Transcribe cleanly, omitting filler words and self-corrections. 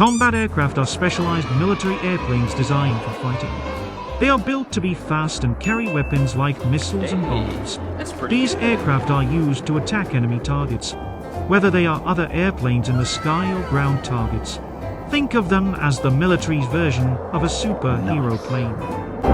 Combat aircraft are specialized military airplanes designed for fighting. They are built to be fast and carry weapons like missiles and bombs. These aircraft are used to attack enemy targets, whether they are other airplanes in the sky or ground targets. Think of them as the military's version of a superhero plane.